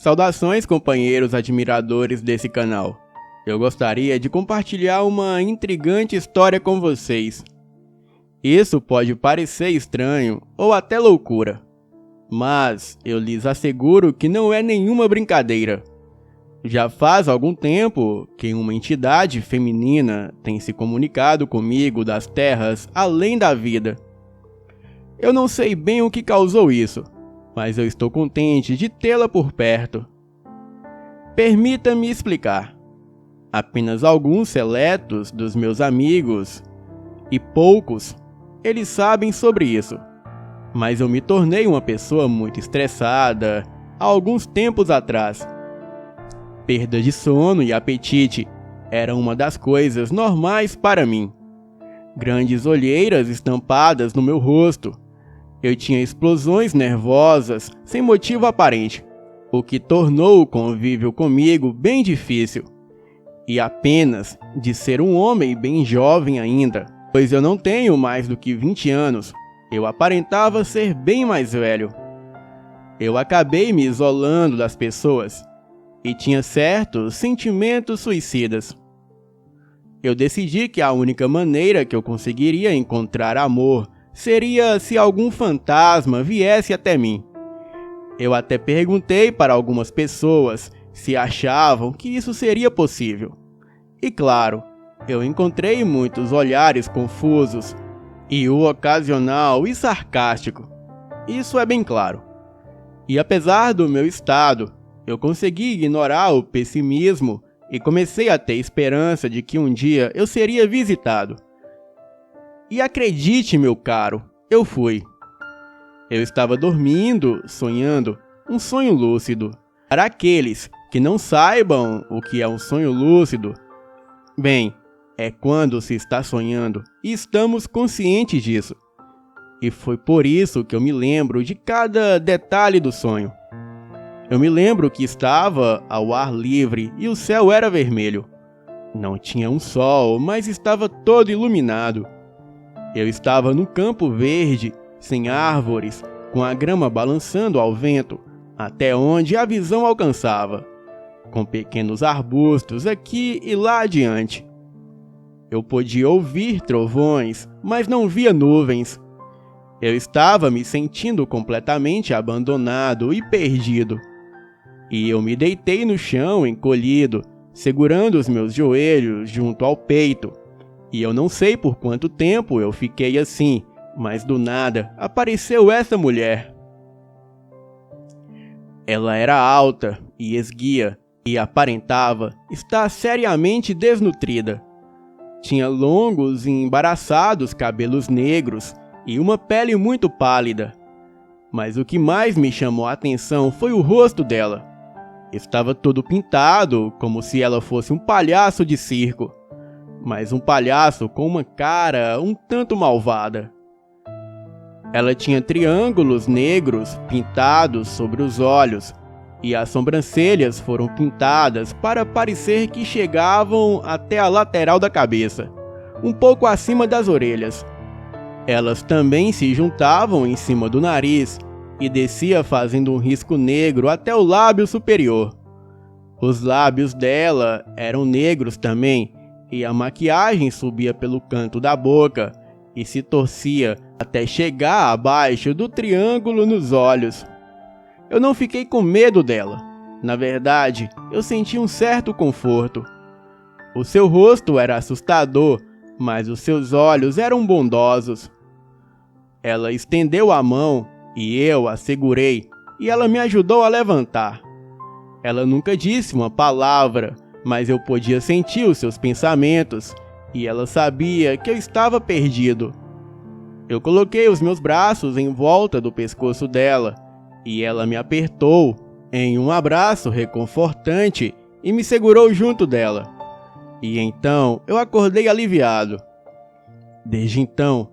Saudações, companheiros admiradores desse canal. Eu gostaria de compartilhar uma intrigante história com vocês. Isso pode parecer estranho ou até loucura, mas eu lhes asseguro que não é nenhuma brincadeira. Já faz algum tempo que uma entidade feminina tem se comunicado comigo das terras além da vida. Eu não sei bem o que causou isso, mas eu estou contente de tê-la por perto. Permita-me explicar. Apenas alguns seletos dos meus amigos, e poucos, eles sabem sobre isso. Mas eu me tornei uma pessoa muito estressada há alguns tempos atrás. Perda de sono e apetite eram uma das coisas normais para mim. Grandes olheiras estampadas no meu rosto. Eu tinha explosões nervosas sem motivo aparente, o que tornou o convívio comigo bem difícil. E apenas de ser um homem bem jovem ainda, pois eu não tenho mais do que 20 anos, eu aparentava ser bem mais velho. Eu acabei me isolando das pessoas e tinha certos sentimentos suicidas. Eu decidi que a única maneira que eu conseguiria encontrar amor seria se algum fantasma viesse até mim. Eu até perguntei para algumas pessoas se achavam que isso seria possível. E claro, eu encontrei muitos olhares confusos e o ocasional e sarcástico. Isso é bem claro. E apesar do meu estado, eu consegui ignorar o pessimismo e comecei a ter esperança de que um dia eu seria visitado. E acredite, meu caro, eu fui. Eu estava dormindo, sonhando, um sonho lúcido. Para aqueles que não saibam o que é um sonho lúcido, bem, é quando se está sonhando e estamos conscientes disso. E foi por isso que eu me lembro de cada detalhe do sonho. Eu me lembro que estava ao ar livre e o céu era vermelho. Não tinha um sol, mas estava todo iluminado. Eu estava num campo verde, sem árvores, com a grama balançando ao vento, até onde a visão alcançava, com pequenos arbustos aqui e lá adiante. Eu podia ouvir trovões, mas não via nuvens. Eu estava me sentindo completamente abandonado e perdido. E eu me deitei no chão encolhido, segurando os meus joelhos junto ao peito. E eu não sei por quanto tempo eu fiquei assim, mas do nada apareceu essa mulher. Ela era alta e esguia e aparentava estar seriamente desnutrida. Tinha longos e embaraçados cabelos negros e uma pele muito pálida. Mas o que mais me chamou a atenção foi o rosto dela. Estava todo pintado, como se ela fosse um palhaço de circo. Mas um palhaço com uma cara um tanto malvada. Ela tinha triângulos negros pintados sobre os olhos, e as sobrancelhas foram pintadas para parecer que chegavam até a lateral da cabeça, um pouco acima das orelhas. Elas também se juntavam em cima do nariz e descia fazendo um risco negro até o lábio superior. Os lábios dela eram negros também, e a maquiagem subia pelo canto da boca e se torcia até chegar abaixo do triângulo nos olhos. Eu não fiquei com medo dela. Na verdade, eu senti um certo conforto. O seu rosto era assustador, mas os seus olhos eram bondosos. Ela estendeu a mão e eu a segurei, e ela me ajudou a levantar. Ela nunca disse uma palavra, mas eu podia sentir os seus pensamentos, e ela sabia que eu estava perdido. Eu coloquei os meus braços em volta do pescoço dela, e ela me apertou em um abraço reconfortante e me segurou junto dela. E então eu acordei aliviado. Desde então,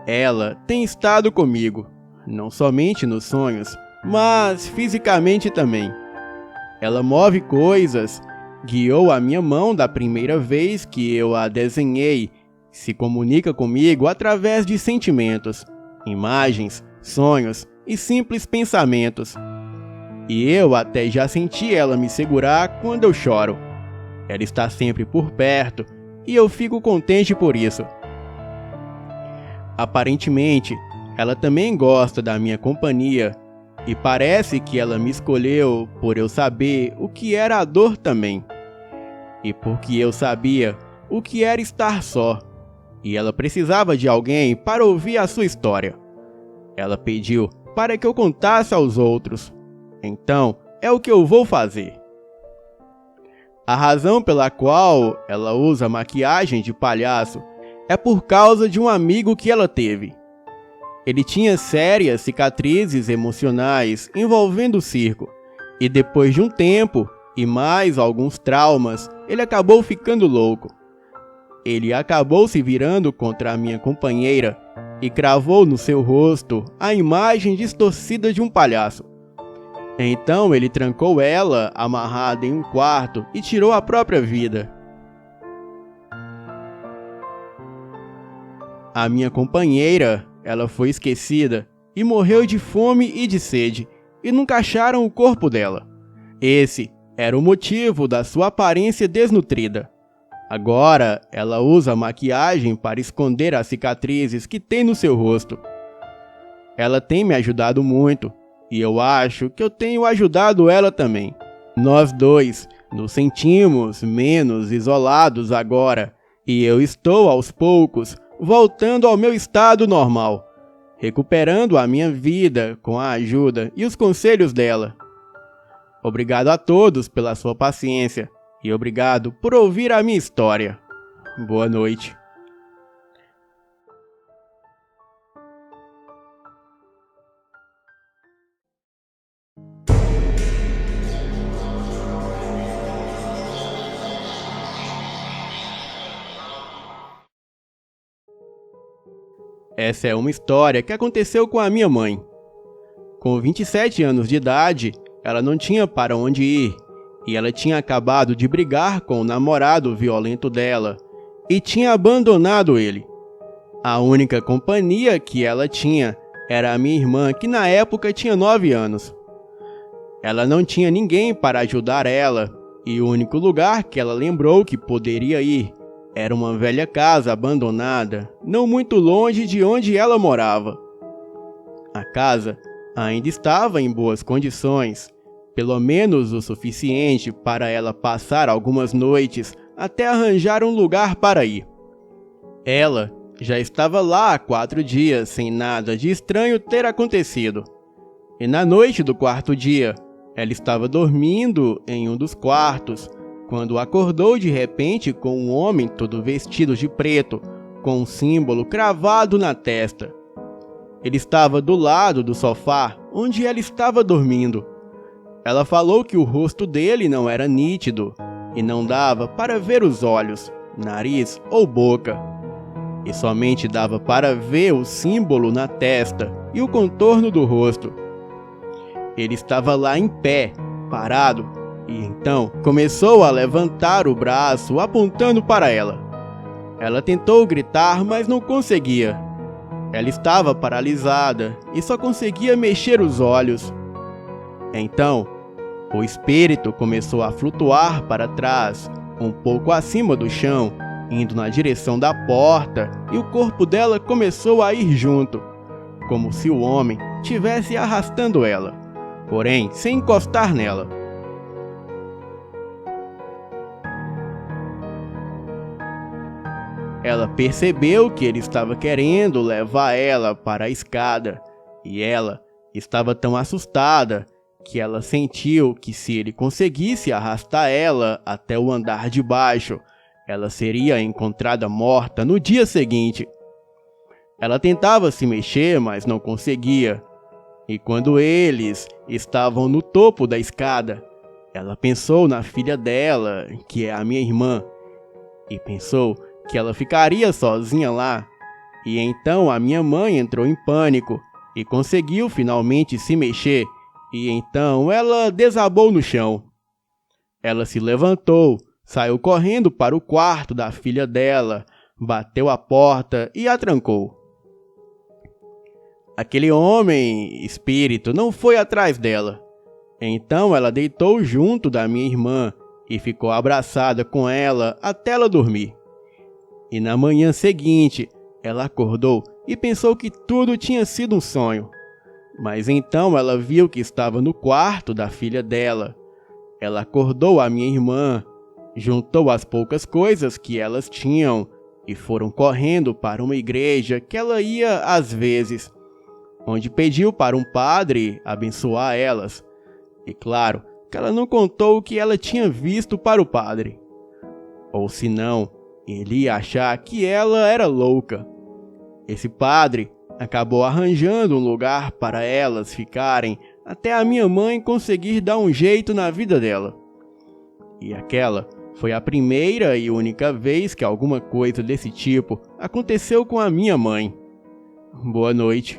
ela tem estado comigo, não somente nos sonhos, mas fisicamente também. Ela move coisas, guiou a minha mão da primeira vez que eu a desenhei, se comunica comigo através de sentimentos, imagens, sonhos e simples pensamentos. e eu até já senti ela me segurar quando eu choro. Ela está sempre por perto e eu fico contente por isso. Aparentemente, ela também gosta da minha companhia e parece que ela me escolheu por eu saber o que era a dor também. E porque eu sabia o que era estar só, e ela precisava de alguém para ouvir a sua história. Ela pediu para que eu contasse aos outros. Então, é o que eu vou fazer. A razão pela qual ela usa maquiagem de palhaço é por causa de um amigo que ela teve. Ele tinha sérias cicatrizes emocionais envolvendo o circo, e depois de um tempo e mais alguns traumas, ele acabou ficando louco. Ele acabou se virando contra a minha companheira e cravou no seu rosto a imagem distorcida de um palhaço. Então ele trancou ela amarrada em um quarto e tirou a própria vida. A minha companheira, ela foi esquecida e morreu de fome e de sede, e nunca acharam o corpo dela. Esse era o motivo da sua aparência desnutrida. Agora, ela usa maquiagem para esconder as cicatrizes que tem no seu rosto. Ela tem me ajudado muito, e eu acho que eu tenho ajudado ela também. Nós dois nos sentimos menos isolados agora, e eu estou aos poucos voltando ao meu estado normal, recuperando a minha vida com a ajuda e os conselhos dela. Obrigado a todos pela sua paciência e obrigado por ouvir a minha história. Boa noite. Essa é uma história que aconteceu com a minha mãe. Com 27 anos de idade, ela não tinha para onde ir, e ela tinha acabado de brigar com o namorado violento dela, e tinha abandonado ele. A única companhia que ela tinha era a minha irmã, que na época tinha 9 anos. Ela não tinha ninguém para ajudar ela, e o único lugar que ela lembrou que poderia ir era uma velha casa abandonada, não muito longe de onde ela morava. A casa ainda estava em boas condições, pelo menos o suficiente para ela passar algumas noites até arranjar um lugar para ir. Ela já estava lá há 4 dias sem nada de estranho ter acontecido. E na noite do 4º dia, ela estava dormindo em um dos quartos, quando acordou de repente com um homem todo vestido de preto, com um símbolo cravado na testa. Ele estava do lado do sofá onde ela estava dormindo. Ela falou que o rosto dele não era nítido e não dava para ver os olhos, nariz ou boca, e somente dava para ver o símbolo na testa e o contorno do rosto. Ele estava lá em pé, parado, e então começou a levantar o braço apontando para ela. Ela tentou gritar, mas não conseguia. Ela estava paralisada e só conseguia mexer os olhos. Então, o espírito começou a flutuar para trás, um pouco acima do chão, indo na direção da porta, e o corpo dela começou a ir junto, como se o homem estivesse arrastando ela, porém sem encostar nela. Ela percebeu que ele estava querendo levar ela para a escada, e ela estava tão assustada que ela sentiu que se ele conseguisse arrastar ela até o andar de baixo, ela seria encontrada morta no dia seguinte. Ela tentava se mexer, mas não conseguia. E quando eles estavam no topo da escada, ela pensou na filha dela, que é a minha irmã, e pensou que ela ficaria sozinha lá. E então a minha mãe entrou em pânico e conseguiu finalmente se mexer, e então ela desabou no chão. Ela se levantou, saiu correndo para o quarto da filha dela, bateu a porta e a trancou. Aquele homem, espírito, não foi atrás dela. Então ela deitou junto da minha irmã e ficou abraçada com ela até ela dormir. E na manhã seguinte, ela acordou e pensou que tudo tinha sido um sonho. Mas então ela viu que estava no quarto da filha dela. Ela acordou a minha irmã, juntou as poucas coisas que elas tinham e foram correndo para uma igreja que ela ia às vezes, onde pediu para um padre abençoar elas. E claro que ela não contou o que ela tinha visto para o padre. Ou senão, ele ia achar que ela era louca. Esse padre acabou arranjando um lugar para elas ficarem até a minha mãe conseguir dar um jeito na vida dela. E aquela foi a primeira e única vez que alguma coisa desse tipo aconteceu com a minha mãe. Boa noite.